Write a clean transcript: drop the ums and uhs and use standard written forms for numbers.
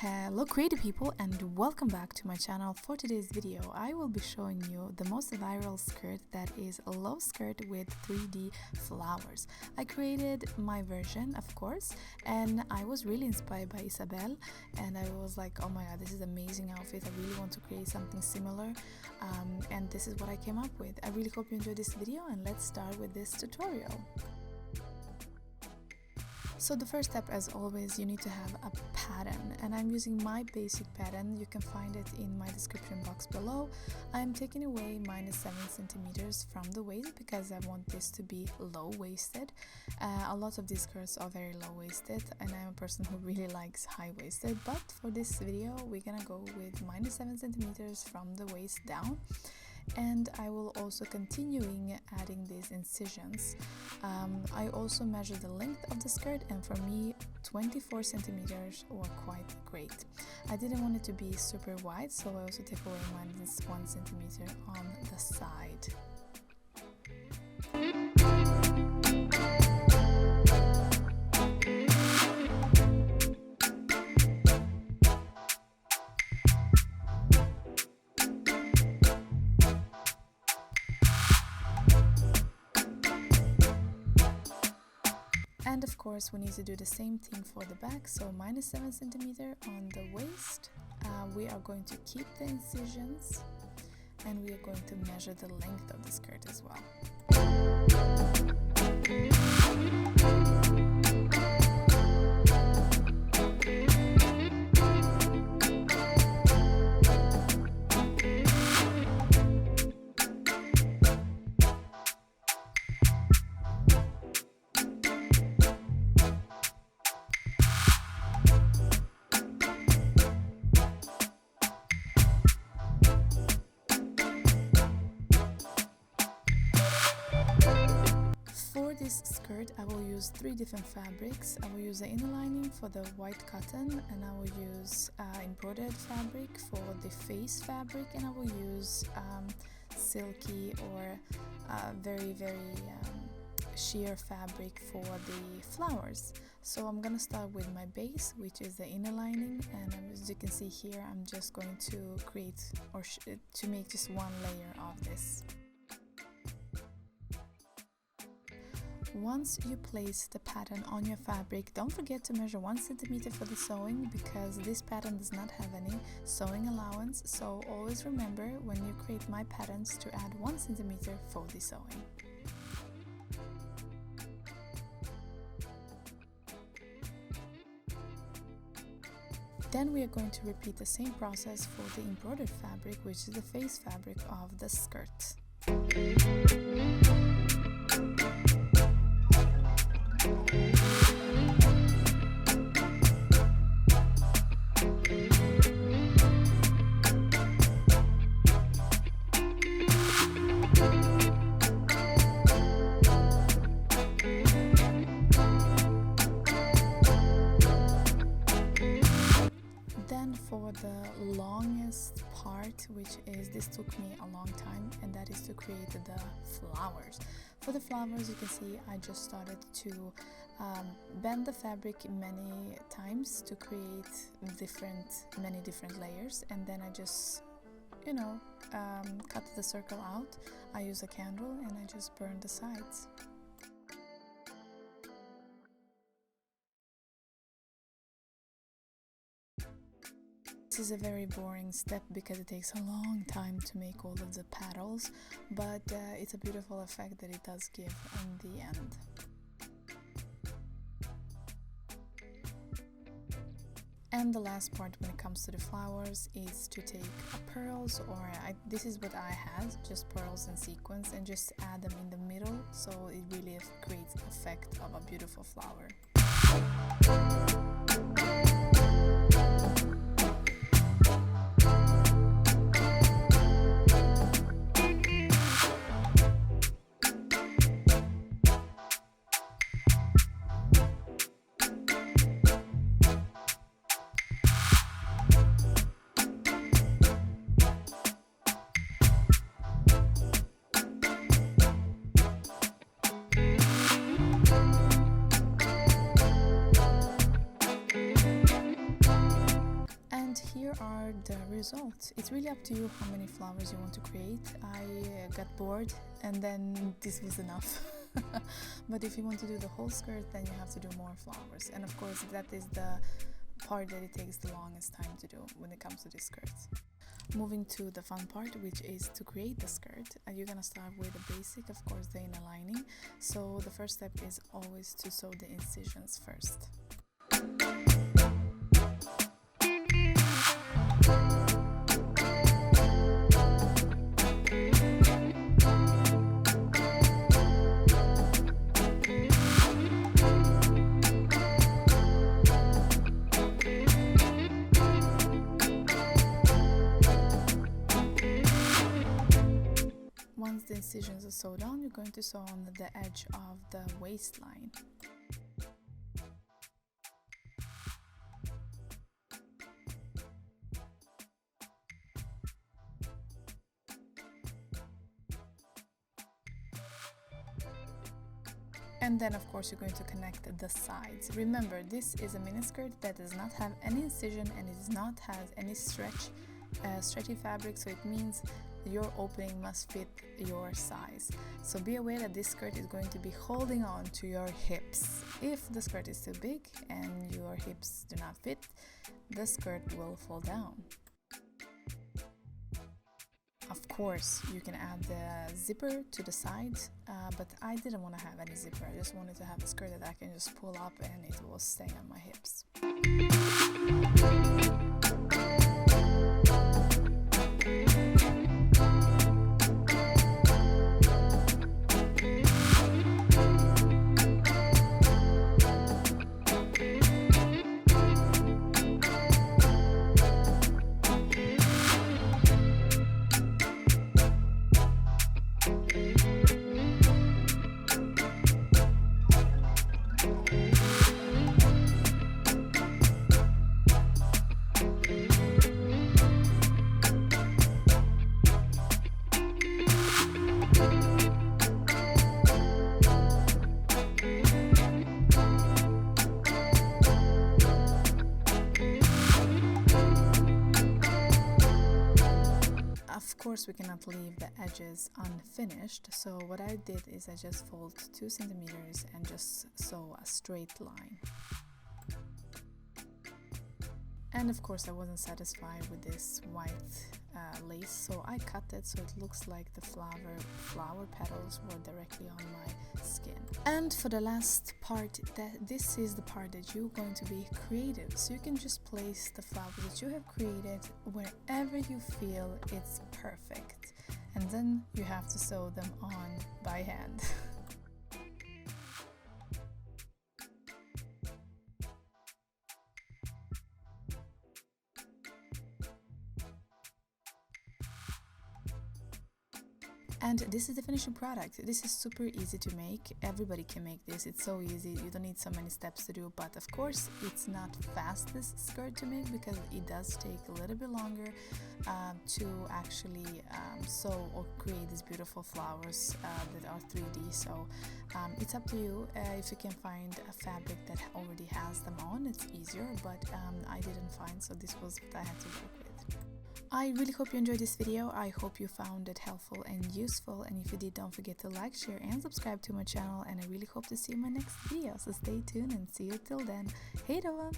Hello creative people and welcome back to my channel. For today's video I will be showing you the most viral skirt that is a low skirt with 3D flowers. I created my version, of course, and I was really inspired by Isabel, and I was like, oh my god, this is an amazing outfit. I really want to create something similar, and this is what I came up with. I really hope you enjoyed this video, and let's start with this tutorial. So the first step, as always, you need to have a pattern, and I'm using my basic pattern. You can find it in my description box below. I'm taking away -7 centimeters from the waist because I want this to be low-waisted. A lot of these skirts are very low-waisted, and I'm a person who really likes high-waisted, but for this video we're gonna go with -7 centimeters from the waist down. And I will also continuing adding these incisions. I also measure the length of the skirt, and for me 24 centimeters were quite great. I didn't want it to be super wide, so I also take away -1 centimeter on the side. And of course we need to do the same thing for the back, so -7 centimeter on the waist. We are going to keep the incisions, and we are going to measure the length of the skirt as well. For this skirt I will use 3 different fabrics. I will use the inner lining for the white cotton, and I will use embroidered fabric for the face fabric, and I will use silky or very sheer fabric for the flowers. So I'm gonna start with my base, which is the inner lining, and as you can see here I'm just going to create or to make just one layer of this. Once you place the pattern on your fabric, don't forget to measure 1 centimeter for the sewing, because this pattern does not have any sewing allowance, so always remember when you create my patterns to add 1 centimeter for the sewing. Then we are going to repeat the same process for the embroidered fabric, which is the face fabric of the skirt. For the longest part, which is, this took me a long time, and that is to create the flowers. For the flowers, you can see I just started to bend the fabric many times to create many different layers, and then I just cut the circle out. I use a candle and I just burn the sides. This is a very boring step because it takes a long time to make all of the petals, but it's a beautiful effect that it does give in the end. And the last part when it comes to the flowers is to take pearls, or this is what I had, just pearls and sequins, and just add them in the middle, so it really creates the effect of a beautiful flower. here are the results. It's really up to you how many flowers you want to create. I got bored and then this was enough. But if you want to do the whole skirt, then you have to do more flowers, and of course that is the part that it takes the longest time to do when it comes to these skirts. Moving to the fun part, which is to create the skirt. You're gonna start with the basic, of course, the inner lining. So the first step is always to sew the incisions first. Once the incisions are sewed on, you're going to sew on the edge of the waistline. And then of course you're going to connect the sides. Remember, this is a miniskirt that does not have any incision and it does not have any stretchy fabric, so it means your opening must fit your size. So be aware that this skirt is going to be holding on to your hips. If the skirt is too big and your hips do not fit, the skirt will fall down. Of course, you can add the zipper to the sides, but I didn't want to have any zipper. I just wanted to have a skirt that I can just pull up and it will stay on my hips. Of course, we cannot leave the edges unfinished, so what I did is I just fold 2 centimeters and just sew a straight line. And of course I wasn't satisfied with this white lace, so I cut it so it looks like the flower petals were directly on my skin. And for the last part, this is the part that you're going to be creative, so you can just place the flowers that you have created wherever you feel it's perfect, and then you have to sew them on by hand. And this is the finishing product. This is super easy to make. Everybody can make this. It's so easy. You don't need so many steps to do. But of course, it's not fastest skirt to make because it does take a little bit longer to actually sew or create these beautiful flowers that are 3D. So it's up to you. If you can find a fabric that already has them on, it's easier. But I didn't find, so this was what I had to work with. I really hope you enjoyed this video. I hope you found it helpful and useful, and if you did, don't forget to like, share and subscribe to my channel, and I really hope to see you in my next video, so stay tuned and see you till then. Hej då!